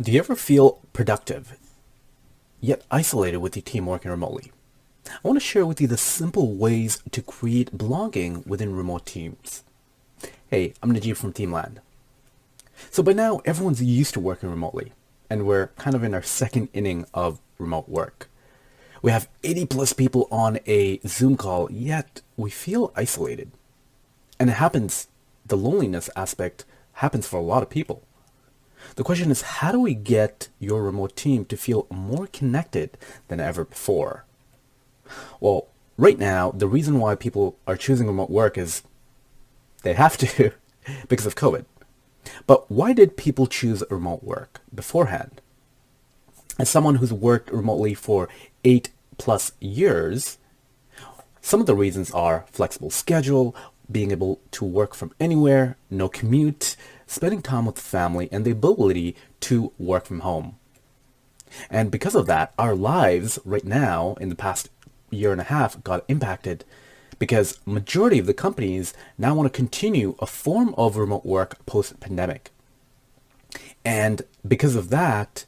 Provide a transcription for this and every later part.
Do you ever feel productive, yet isolated with your team working remotely? I want to share with you the simple ways to create belonging within remote teams. Hey, I'm Najeeb from Teamland. So by now, everyone's used to working remotely, and we're kind of in our second inning of remote work. We have 80 plus people on a Zoom call, yet we feel isolated. And the loneliness aspect happens for a lot of people. The question is, how do we get your remote team to feel more connected than ever before? Well, right now, the reason why people are choosing remote work is they have to because of COVID. But why did people choose remote work beforehand? As someone who's worked remotely for 8+ years, some of the reasons are flexible schedule, being able to work from anywhere, no commute, spending time with family, and the ability to work from home. And because of that, our lives right now in the past year and a half got impacted because majority of the companies now want to continue a form of remote work post-pandemic. And because of that,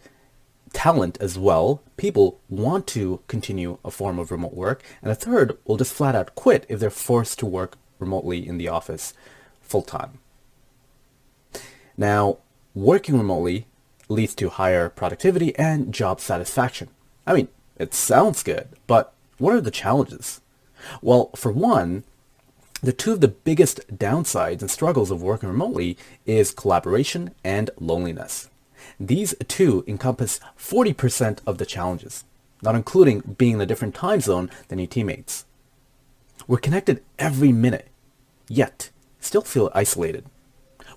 talent as well, people want to continue a form of remote work, and a third will just flat out quit if they're forced to work remotely in the office full time. Now, working remotely leads to higher productivity and job satisfaction. I mean, it sounds good, but what are the challenges? Well, for one, the two of the biggest downsides and struggles of working remotely is collaboration and loneliness. These two encompass 40% of the challenges, not including being in a different time zone than your teammates. We're connected every minute, yet still feel isolated.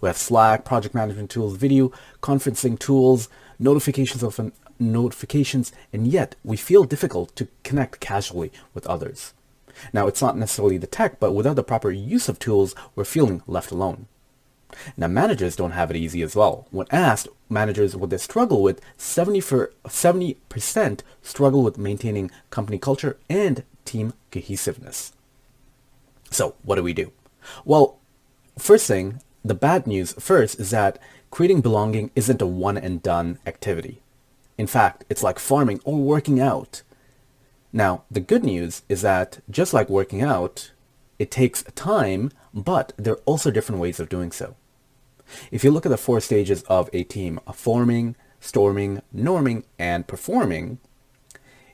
We have Slack, project management tools, video conferencing tools, notifications, and yet we feel difficult to connect casually with others. Now, it's not necessarily the tech, but without the proper use of tools, we're feeling left alone. Now, managers don't have it easy as well. When asked, managers what they struggle with, 70% struggle with maintaining company culture and team cohesiveness. So, what do we do? Well, first thing, the bad news first is that creating belonging isn't a one and done activity. In fact, it's like farming or working out. Now, the good news is that just like working out, it takes time, but there are also different ways of doing so. If you look at the 4 stages of a team, forming, storming, norming, and performing,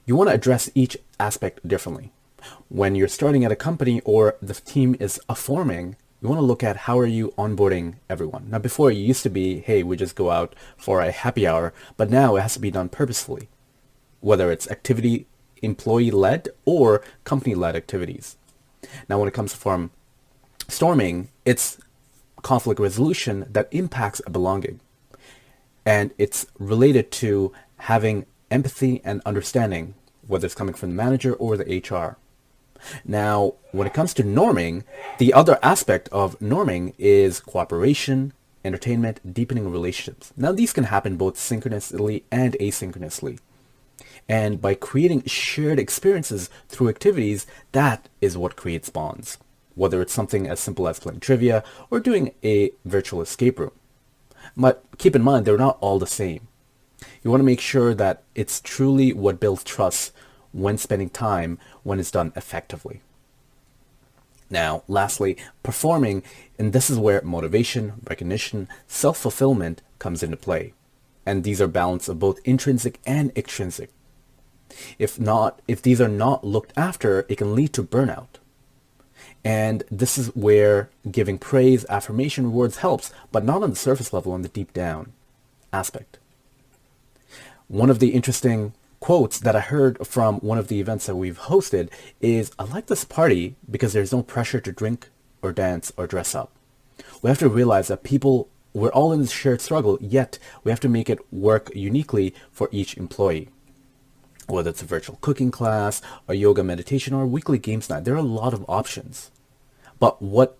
you want to address each aspect differently. When you're starting at a company or the team is forming, you want to look at how are you onboarding everyone. Now, before it used to be, hey, we just go out for a happy hour, but now it has to be done purposefully, whether it's activity employee-led or company-led activities. Now, when it comes from storming, it's conflict resolution that impacts belonging. And it's related to having empathy and understanding, whether it's coming from the manager or the HR. Now, when it comes to norming, the other aspect of norming is cooperation, entertainment, deepening relationships. Now, these can happen both synchronously and asynchronously. And by creating shared experiences through activities, that is what creates bonds, whether it's something as simple as playing trivia or doing a virtual escape room. But keep in mind, they're not all the same. You want to make sure that it's truly what builds trust when spending time when it's done effectively. Now, lastly, performing, and this is where motivation, recognition, self-fulfillment comes into play. And these are balance of both intrinsic and extrinsic. If these are not looked after, it can lead to burnout. And this is where giving praise, affirmation, rewards helps, but not on the surface level, on the deep down aspect. One of the interesting quotes that I heard from one of the events that we've hosted is, I like this party because there's no pressure to drink or dance or dress up. We have to realize that we're all in this shared struggle, yet we have to make it work uniquely for each employee. Whether it's a virtual cooking class, a yoga meditation, or a weekly games night, there are a lot of options. But what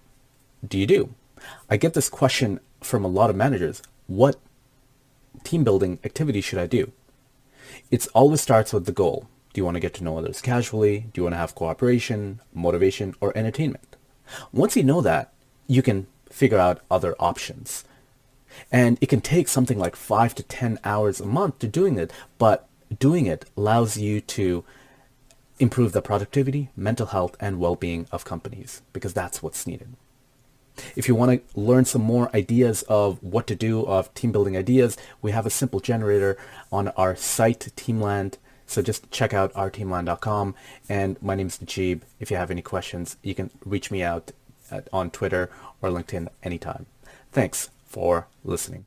do you do? I get this question from a lot of managers. What team building activity should I do? It always starts with the goal. Do you want to get to know others casually? Do you want to have cooperation, motivation, or entertainment? Once you know that, you can figure out other options. And it can take something like 5 to 10 hours a month to doing it, but doing it allows you to improve the productivity, mental health, and well-being of companies, because that's what's needed. If you want to learn some more ideas of what to do, of team building ideas, we have a simple generator on our site, Teamland. So just check out ourteamland.com. And my name is Najeeb. If you have any questions, you can reach me out on Twitter or LinkedIn anytime. Thanks for listening.